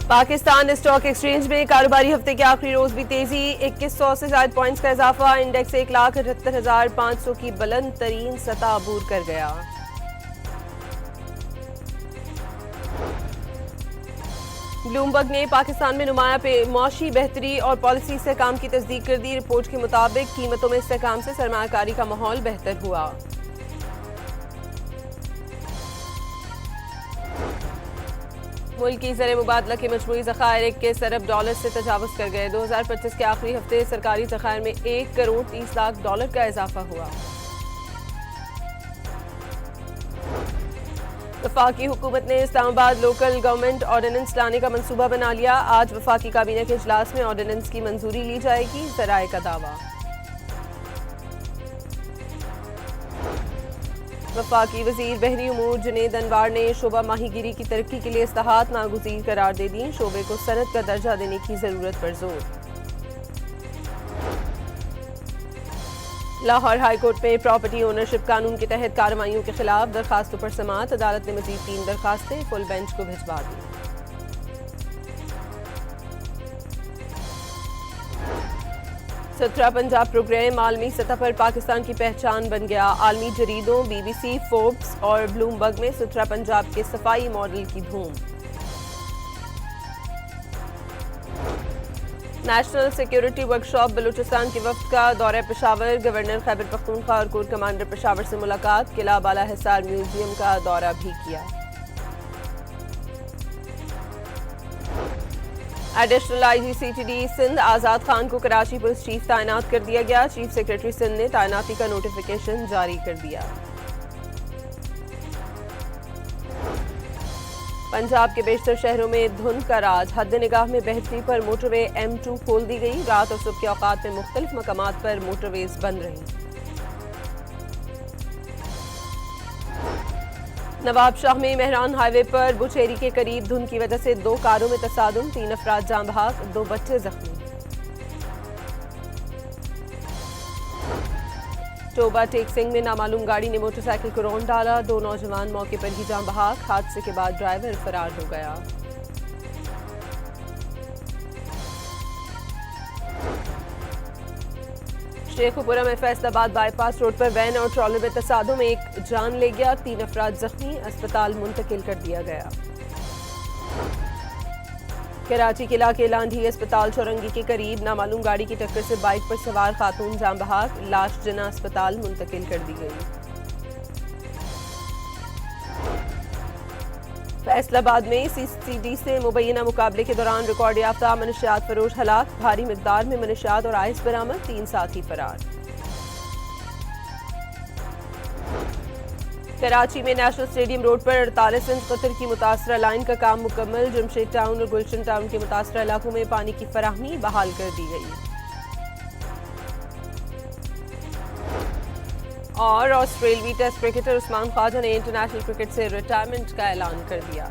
Pakistan stock exchange में कारोबारी हफ्ते के आखिरी रोज भी तेजी, 2100 से ज्यादा पॉइंट्स का इजाफा। इंडेक्स 1,78,500 की बुलंद तरीन सतह अबूर कर गया। ब्लूमबर्ग ने पाकिस्तान में नुमाया मौशी बेहतरी और पॉलिसी इस्तेहकाम की तस्दीक कर दी। रिपोर्ट के मुताबिक कीमतों में इस्तेहकाम से सरमायाकारी का माहौल बेहतर हुआ। मुल्क की ज़र मुबादला के मजमूई ज़खायर 21 अरब डॉलर से तजावुज़ कर गए। 2025 के आखिरी हफ्ते सरकारी ज़खायर में 1 करोड़ 30 लाख डॉलर का इजाफा हुआ। वफाकी हुकूमत ने इस्लामाबाद लोकल गवर्नमेंट ऑर्डिनेंस लाने का मंसूबा बना लिया। आज वफाकी काबीना के इजलास में ऑर्डिनेंस की मंजूरी ली जाएगी, ज़राए का दावा। वफाकी वजीर बहरी उमूर जुनेद अनवार ने शोबा माहीगीरी की तरक्की के लिए इस्लाहात नागुज़ीर करार दे दी। शोबे को सनत का दर्जा देने की जरूरत पर जोर। लाहौर हाईकोर्ट में प्रॉपर्टी ओनरशिप कानून के तहत कार्रवाइयों के खिलाफ दरखास्तों पर समाअत। अदालत ने मजीद 3 दरखास्तें फुल बेंच को भिजवा दी। सुथरा पंजाब प्रोग्राम आलमी सतह पर पाकिस्तान की पहचान बन गया। आलमी जरीदों BBC, फोर्ब्स और ब्लूमबर्ग में सुथरा पंजाब के सफाई मॉडल की धूम। नेशनल सिक्योरिटी वर्कशॉप बलूचिस्तान के वफ्द का दौरा पेशावर। गवर्नर खैबर पख्तूनख्वा और कोर कमांडर पेशावर से मुलाकात। किला बाला हिसार म्यूजियम का दौरा भी किया। एडिशनल IG CTD सिंध आजाद खान को कराची पुलिस चीफ तैनात कर दिया गया। चीफ सेक्रेटरी सिंध ने तैनाती का नोटिफिकेशन जारी कर दिया। पंजाब के बेशतर शहरों में धुंध का राज। हद निगाह में बेहतरी पर मोटरवे M2 खोल दी गई। रात और सुबह के औकात में मुख्तलिफ मकामात पर मोटरवेज बंद रही। नवाब शाह में मेहरान हाईवे पर बुचेरी के करीब धुंध की वजह से 2 कारों में तसादुम। 3 अफराद जान बहक, 2 बच्चे जख्मी। टोबा टेक सिंह में नामालूम गाड़ी ने मोटरसाइकिल को रौंद डाला। 2 नौजवान मौके पर ही जान बहक। हादसे के बाद ड्राइवर फरार हो गया। शेखुपुरा में फैसलाबाद बाईपास रोड पर वैन और ट्रॉलर में तसादुम, 1 जान ले गया, 3 अफराद जख्मी। अस्पताल मुंतकिल कर दिया गया। कराची के इलाके लांढी अस्पताल चौरंगी के करीब नामालूम गाड़ी की टक्कर से बाइक पर सवार खातून जान बहक। लाश जना अस्पताल मुंतकिल कर दी गई। फैसलाबाद में CCD से मुबैना मुकाबले के दौरान रिकॉर्ड याफ्ता मनशियात फरोश हलाक। भारी मिकदार में मनशियात और आइस बरामद, 3 साथी फरार। कराची में नेशनल स्टेडियम रोड पर 48 इंच कतर की मुतासरा लाइन का काम मुकम्मल। जमशेद टाउन और गुलशन टाउन के मुतासरा इलाकों में पानी की फराहमी बहाल कर दी गई। और ऑस्ट्रेलवी टेस्ट क्रिकेटर उस्मान ख्वाजा ने इंटरनेशनल क्रिकेट से रिटायरमेंट का ऐलान कर दिया।